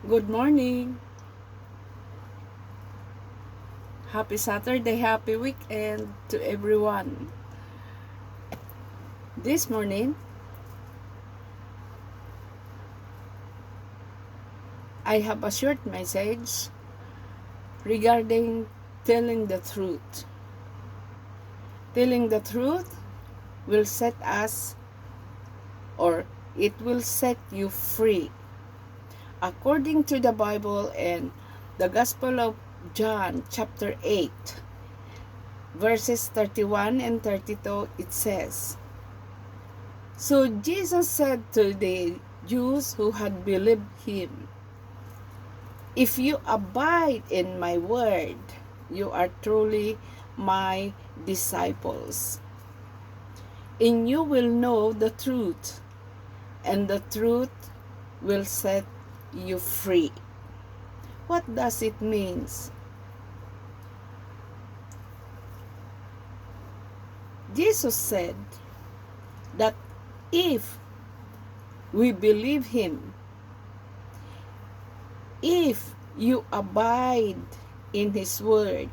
Good morning. Happy Saturday, happy weekend to everyone. This morning, I have a short message regarding telling the truth. Telling the truth will set us, or it will set you free. According to the Bible and the Gospel of John chapter 8, verses 31 and 32, it says, "So Jesus said to the Jews who had believed him, 'If you abide in my word, you are truly my disciples. And you will know the truth, and the truth will set you free.'" What does it mean? Jesus said that if we believe him, if you abide in his word,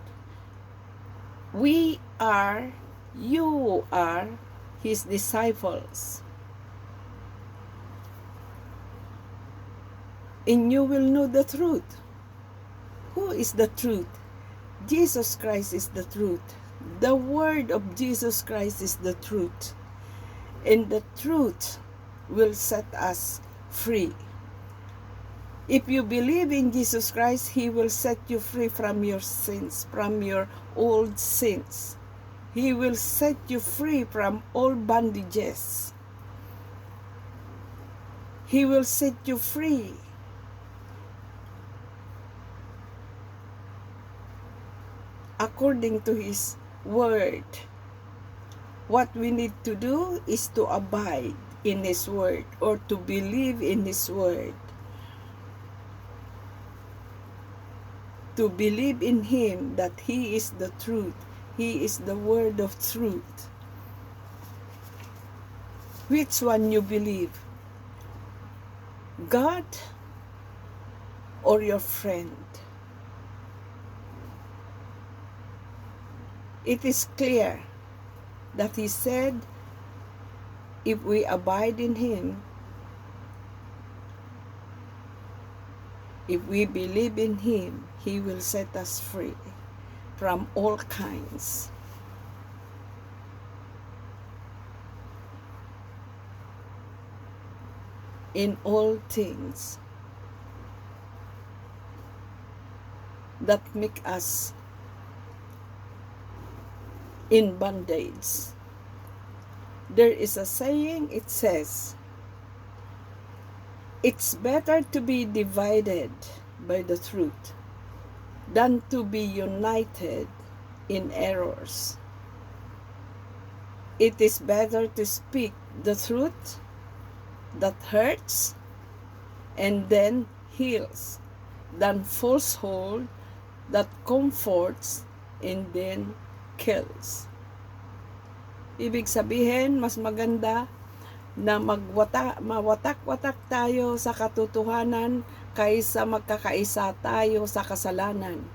you are his disciples. And you will know the truth. Who is the truth? Jesus Christ is the truth. The word of Jesus Christ is the truth. And the truth will set us free. If you believe in Jesus Christ, he will set you free from your sins, from your old sins. He will set you free from all bondages. He will set you free according to his word. What we need to do is to abide in his word, or to believe in his word. To believe in him that he is the truth. He is the word of truth. Which one you believe? God or your friend? It is clear that he said, if we abide in him, if we believe in him, he will set us free from all kinds. In all things that make us in bondage. There is a saying, it says, "It's better to be divided by the truth than to be united in errors." It is better to speak the truth that hurts and then heals than falsehood that comforts and then kills. Ibig sabihin, mas maganda na mawatak-watak tayo sa katotohanan kaysa magkakaisa tayo sa kasalanan.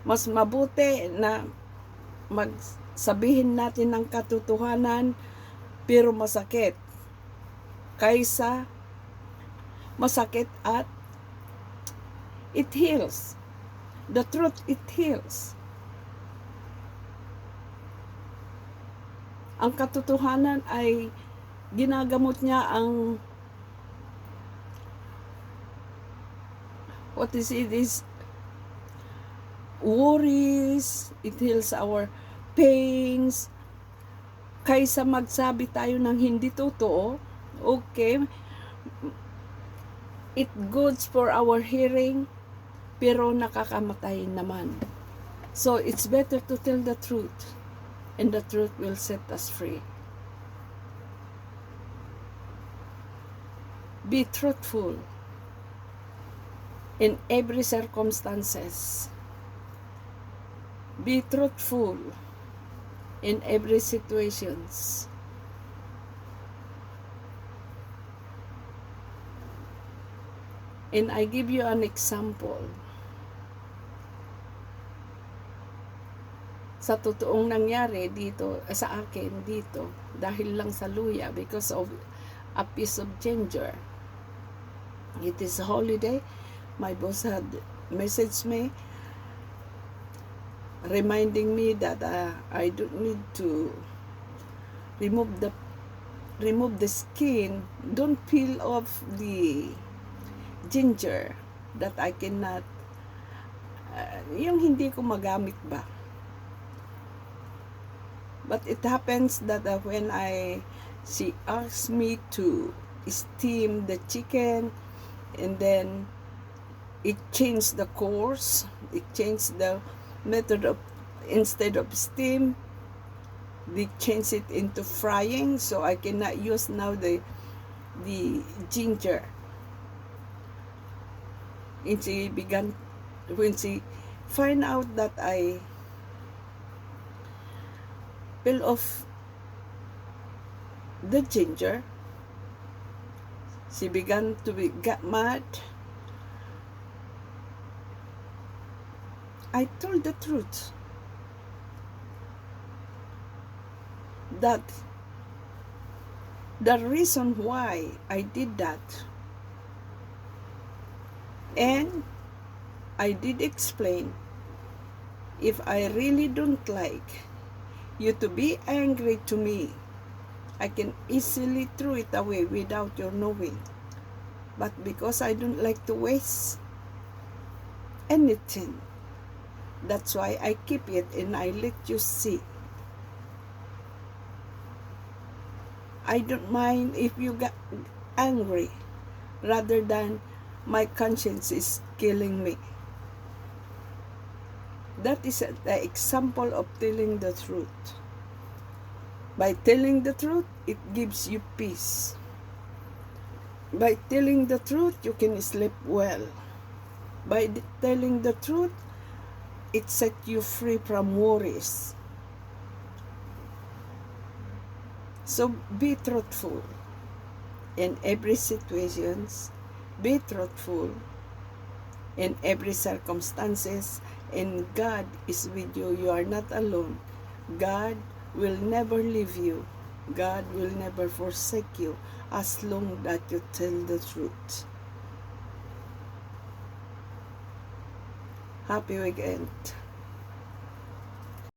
Mas mabuti na magsabihin natin ng katotohanan pero masakit kaysa masakit at it heals. The truth, it heals. Ang katotohanan ay ginagamot niya ang worries, it heals our pains. Kaysa magsabi tayo ng hindi totoo, okay, it goods for our hearing, pero nakakamatay naman. So it's better to tell the truth, and the truth will set us free. Be truthful in every circumstances. Be truthful in every situations. And I give you an example. Sa totoong nangyari dito, sa akin dito, dahil lang sa luya, because of a piece of ginger. It is a holiday. My boss had messaged me, reminding me that I don't need to remove the skin. Don't peel off the ginger that I cannot, yung hindi ko magamit ba. But it happens that when she asked me to steam the chicken, and then it changed the course, it changed the method of, instead of steam, they changed it into frying, so I cannot use now the ginger. And she began, when she find out that I peel off the ginger, she began to get mad. I told the truth that the reason why I did that, and I did explain, if I really don't like you to be angry to me, I can easily throw it away without your knowing. But because I don't like to waste anything, that's why I keep it and I let you see. I don't mind if you get angry, rather than my conscience is killing me. That is the example of telling the truth. By telling the truth, it gives you peace. By telling the truth, you can sleep well. By telling the truth, it sets you free from worries. So be truthful in every situations. Be truthful in every circumstances, and God is with you. You are not alone. God will never leave you. God will never forsake you as long that you tell the truth. Happy weekend.